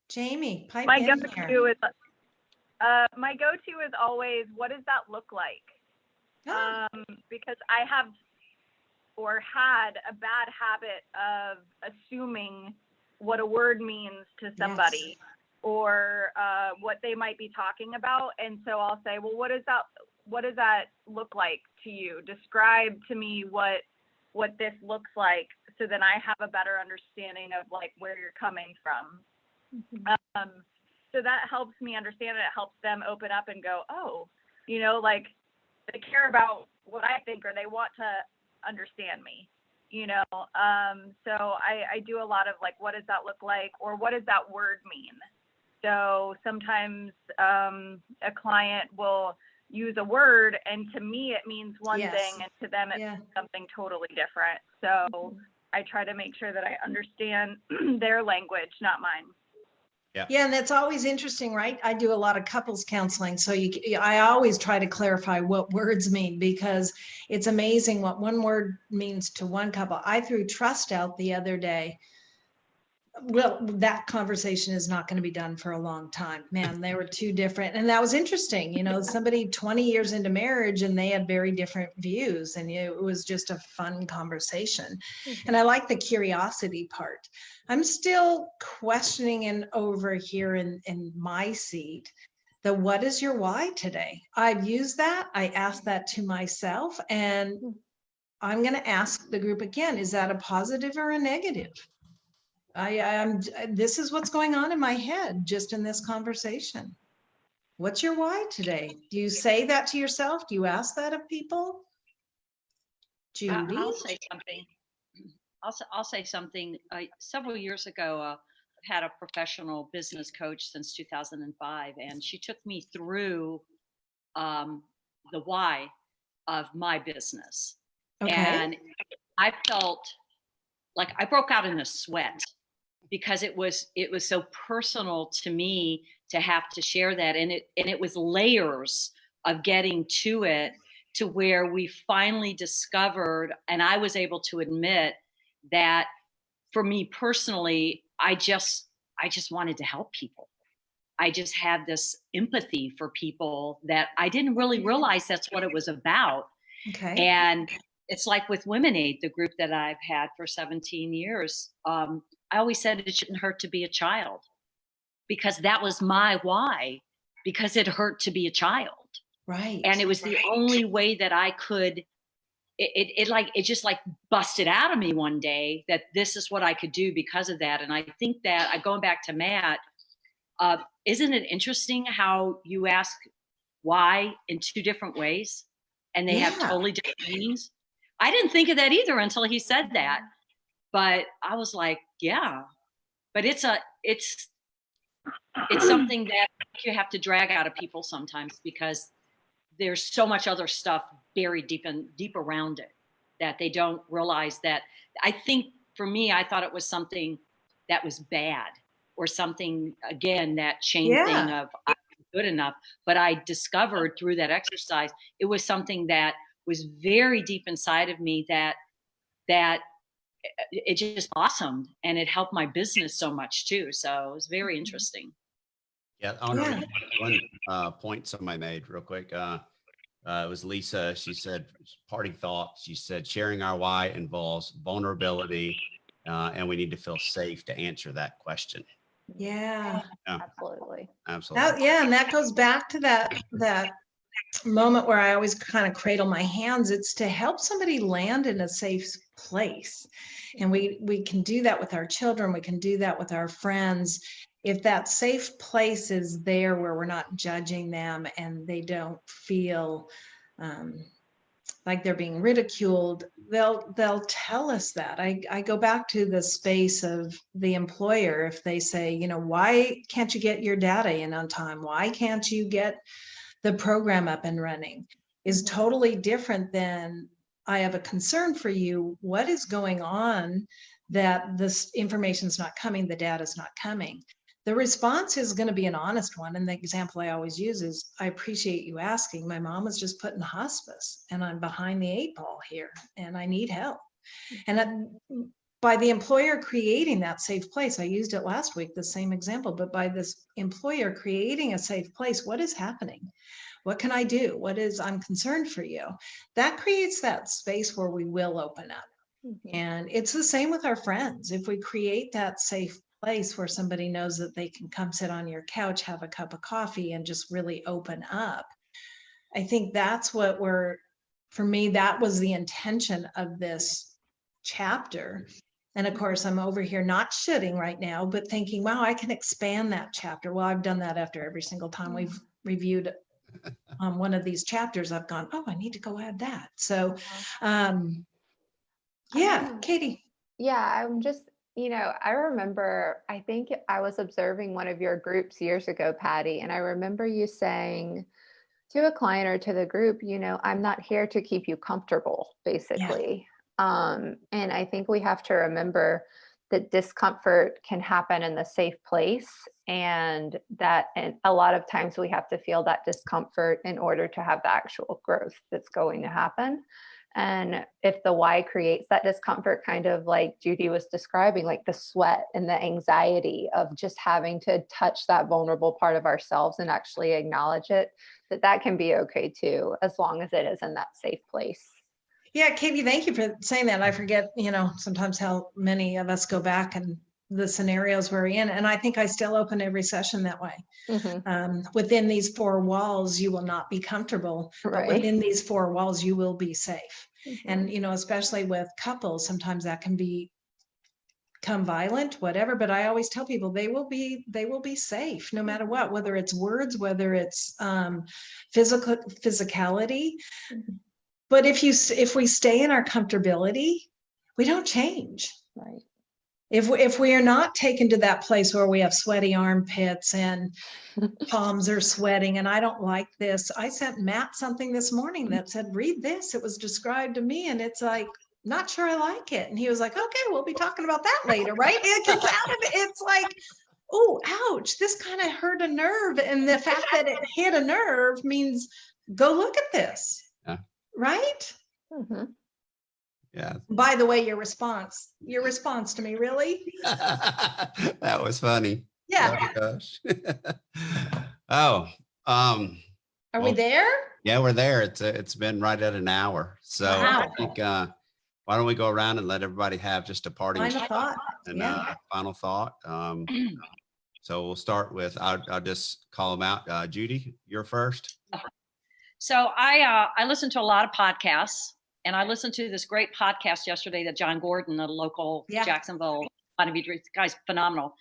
Jamie, pipe my in go-to here. is my go-to is always, what does that look like? Because I have or had a bad habit of assuming what a word means to somebody, or what they might be talking about. And so I'll say, well, what does that look like to you? Describe to me what this looks like, so then I have a better understanding of like where you're coming from. So that helps me understand it. It helps them open up and go, oh, like they care about what I think, or they want to understand me, so I do a lot of like, what does that look like, or what does that word mean? So sometimes a client will use a word, and to me it means one thing, and to them it means something totally different. So I try to make sure that I understand their language, not mine. Yeah, and that's always interesting, right? I do a lot of couples counseling, so I always try to clarify what words mean, because it's amazing what one word means to one couple. I threw trust out the other day. Well, that conversation is not going to be done for a long time. Man, they were two different. And that was interesting. Somebody 20 years into marriage, and they had very different views. And it was just a fun conversation. And I like the curiosity part. I'm still questioning, and over here in my seat, what is your why today? I've used that. I asked that to myself, and I'm going to ask the group again. Is that a positive or a negative? This is what's going on in my head just in this conversation. What's your why today? Do you say that to yourself? Do you ask that of people? Judy? I'll say something. I'll say something. Several years ago, I've had a professional business coach since 2005, and she took me through the why of my business. Okay. And I felt like I broke out in a sweat because it was so personal to me to have to share that. And it was layers of getting to it, to where we finally discovered, and I was able to admit that for me personally, I just wanted to help people. I just had this empathy for people that I didn't really realize that's what it was about. Okay. And it's like with Women Aid, the group that I've had for 17 years. I always said it shouldn't hurt to be a child, because that was my why, because it hurt to be a child. Right. And it was the only way that I could, it just like busted out of me one day that this is what I could do because of that. And I think that, going back to Matt, isn't it interesting how you ask why in two different ways and they have totally different meanings? I didn't think of that either until he said that, but I was like, yeah, but it's something that you have to drag out of people sometimes, because there's so much other stuff buried deep around it that they don't realize. That I think for me, I thought it was something that was bad, or something, again, that shame thing of I'm good enough. But I discovered through that exercise, it was something that was very deep inside of me, that it just blossomed, and it helped my business so much too. So it was very interesting. Yeah, I want to read one point somebody made real quick. It was Lisa. She said, parting thought. She said, sharing our why involves vulnerability, and we need to feel safe to answer that question. Yeah. Absolutely. Absolutely. And that goes back to that moment where I always kind of cradle my hands. It's to help somebody land in a safe place. And we can do that with our children. We can do that with our friends. If that safe place is there where we're not judging them and they don't feel like they're being ridiculed, they'll tell us that. I go back to the space of the employer. If they say, why can't you get your data in on time? Why can't you get the program up and running? Is totally different than, I have a concern for you. What is going on that this information is not coming, the data is not coming? The response is going to be an honest one. And the example I always use is, I appreciate you asking. My mom was just put in hospice and I'm behind the 8 ball here and I need help. And by the employer creating that safe place, I used it last week, the same example, but by this employer creating a safe place, what is happening? What can I do? I'm concerned for you. That creates that space where we will open up. And it's the same with our friends. If we create that safe place where somebody knows that they can come sit on your couch, have a cup of coffee, and just really open up, I think that's for me, that was the intention of this chapter. And of course, I'm over here not shitting right now, but thinking, wow, I can expand that chapter. Well, I've done that after every single time we've reviewed one of these chapters. I've gone, oh, I need to go add that. So, Katie. Yeah, I'm just, I remember, I think I was observing one of your groups years ago, Patty, and I remember you saying to a client or to the group, I'm not here to keep you comfortable, basically. And I think we have to remember that discomfort can happen in the safe place, and a lot of times we have to feel that discomfort in order to have the actual growth that's going to happen. And if the why creates that discomfort, kind of like Judy was describing, like the sweat and the anxiety of just having to touch that vulnerable part of ourselves and actually acknowledge it, that can be okay too, as long as it is in that safe place. Yeah, Katie, thank you for saying that. I forget, sometimes how many of us go back and the scenarios we're in. And I think I still open every session that way. Within these 4 walls, you will not be comfortable, but within these 4 walls, you will be safe. And, especially with couples, sometimes that can become violent, whatever. But I always tell people they will be safe no matter what, whether it's words, whether it's physicality. But if we stay in our comfortability, we don't change. Right. If we are not taken to that place where we have sweaty armpits and palms are sweating and I don't like this. I sent Matt something this morning that said, read this. It was described to me. And it's like, not sure I like it. And he was like, okay, we'll be talking about that later, right? Because out of it, it's like, oh, ouch, this kind of hurt a nerve. And the fact that it hit a nerve means go look at this, right? Mm-hmm. Yeah. By the way, your response to me, really? That was funny. Yeah. Oh, gosh. Oh, Are we there? Yeah, we're there. It's been right at an hour. So Wow. I think, why don't we go around and let everybody have just a parting Final thought. and Yeah. final thought. So we'll start with, I'll just call them out. Judy, you're first. So I listen to a lot of podcasts, and I listened to this great podcast yesterday that John Gordon, a local Jacksonville, this guy's phenomenal.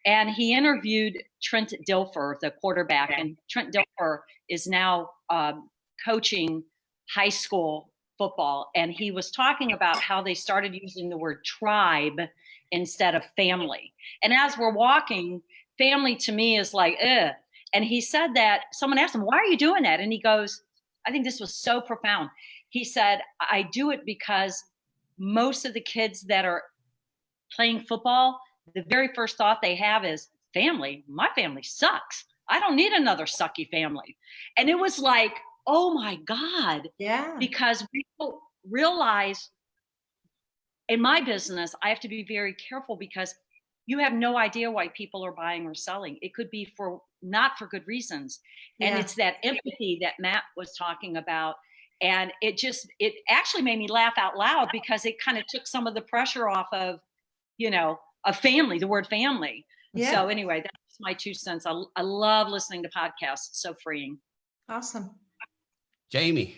And he interviewed Trent Dilfer, the quarterback, and Trent Dilfer is now coaching high school football. And he was talking about how they started using the word tribe instead of family. And as we're walking, family to me is like, ugh. And he said that someone asked him, why are you doing that? And he goes, I think this was so profound. He said, I do it because most of the kids that are playing football, the very first thought they have is family. My family sucks. I don't need another sucky family. And it was like, oh my God. Yeah. Because we don't realize in my business, I have to be very careful because you have no idea why people are buying or selling. It could be not for good reasons. And it's that empathy that Matt was talking about. And it actually made me laugh out loud because it kind of took some of the pressure off of, a family, the word family. Yeah. So anyway, that's my 2 cents. I love listening to podcasts. It's so freeing. Awesome. Jamie.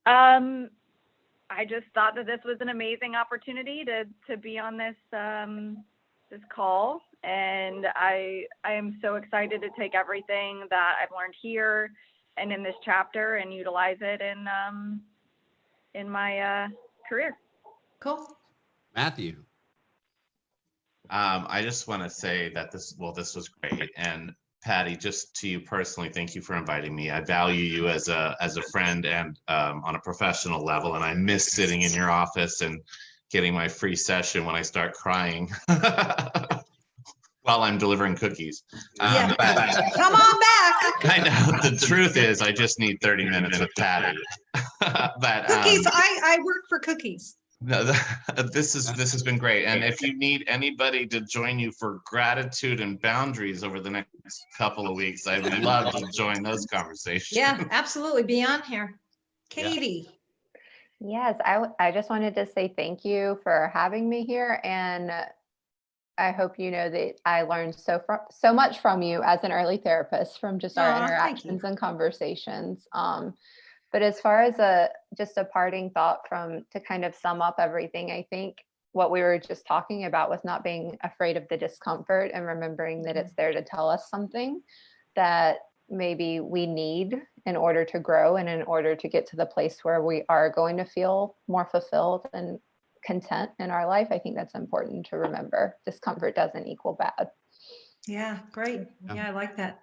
I just thought that this was an amazing opportunity to be on this this call, and I am so excited to take everything that I've learned here and in this chapter and utilize it in my career. Cool. Matthew. I just want to say that this was great. And Patty, just to you personally, thank you for inviting me. I value you as a friend and on a professional level. And I miss sitting in your office and getting my free session when I start crying while I'm delivering cookies. Come on back. I know. The truth is, I just need 30 minutes with Patty. But cookies. I work for cookies. No, this has been great. And if you need anybody to join you for gratitude and boundaries over the next couple of weeks, I'd love to join those conversations. Yeah, absolutely. Be on here. Katie. Yes, I just wanted to say thank you for having me here. And I hope you know that I learned so much from you as an early therapist from just our interactions and conversations. But as far as just a parting thought to kind of sum up everything, I think what we were just talking about with not being afraid of the discomfort and remembering that it's there to tell us something that maybe we need in order to grow and in order to get to the place where we are going to feel more fulfilled and content in our life. I think that's important to remember. Discomfort doesn't equal bad. Yeah, great. Yeah, I like that.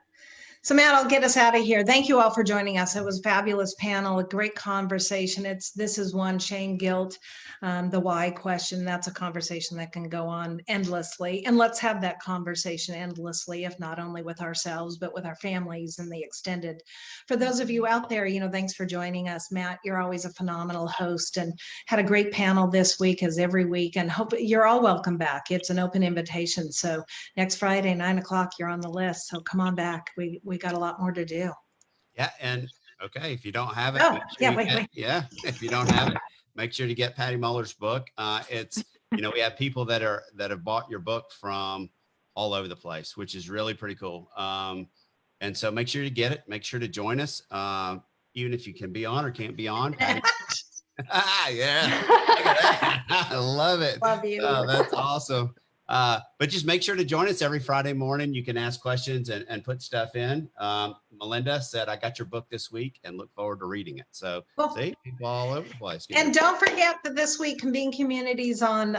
So Matt, I'll get us out of here. Thank you all for joining us. It was a fabulous panel, a great conversation. This is one, shame, guilt, the why question. That's a conversation that can go on endlessly. And let's have that conversation endlessly, if not only with ourselves, but with our families and the extended. For those of you out there, thanks for joining us. Matt, you're always a phenomenal host and had a great panel this week as every week, and hope you're all welcome back. It's an open invitation. So next Friday, 9 o'clock, you're on the list. So come on back. We got a lot more to do. Yeah. And okay, if you don't have it, if you don't have it, make sure to get Patty Muller's book. It's, we have people that have bought your book from all over the place, which is really pretty cool. And so make sure to get it, make sure to join us. Even if you can be on or can't be on. Yeah. I love it. Love you. Oh, that's awesome. But just make sure to join us every Friday morning. You can ask questions and put stuff in. Melinda said, I got your book this week and look forward to reading it. So see, people all over the place. And don't forget that this week, Convene Communities on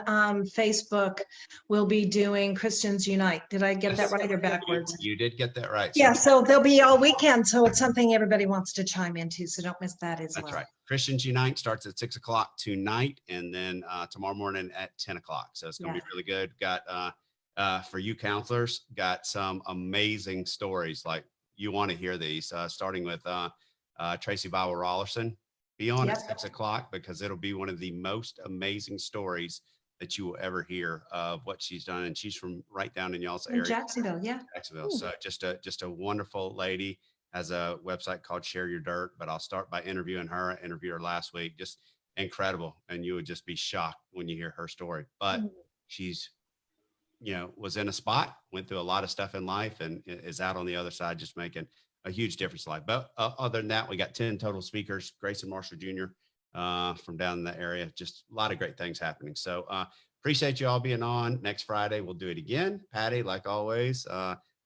Facebook will be doing Christians Unite. Did I get that right or backwards? You did get that right. Yeah, so they'll be all weekend. So it's something everybody wants to chime into. So don't miss that as well. That's right. Christians Unite starts at 6 o'clock tonight, and then tomorrow morning at 10 o'clock. So it's going to be really good. Got for you counselors, got some amazing stories. Like you want to hear these, starting with Tracy Bible Rollerson. Be on at 6 o'clock because it'll be one of the most amazing stories that you will ever hear of what she's done. And she's from right down in y'all's area. In Jacksonville, yeah. Jacksonville. So just a wonderful lady. Has a website called Share Your Dirt, but I'll start by interviewing her. I interviewed her last week. Just incredible. And you would just be shocked when you hear her story. But she's, was in a spot, went through a lot of stuff in life, and is out on the other side, just making a huge difference in life. But other than that, we got 10 total speakers, Grayson Marshall Jr. From down in the area. Just a lot of great things happening. So appreciate you all being on. Next Friday, we'll do it again. Patty, like always,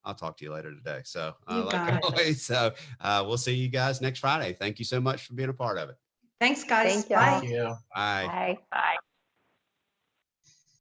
I'll talk to you later today. So like always, so we'll see you guys next Friday. Thank you so much for being a part of it. Thanks, guys. Thank you. Bye. Thank you. Bye. Bye. Bye.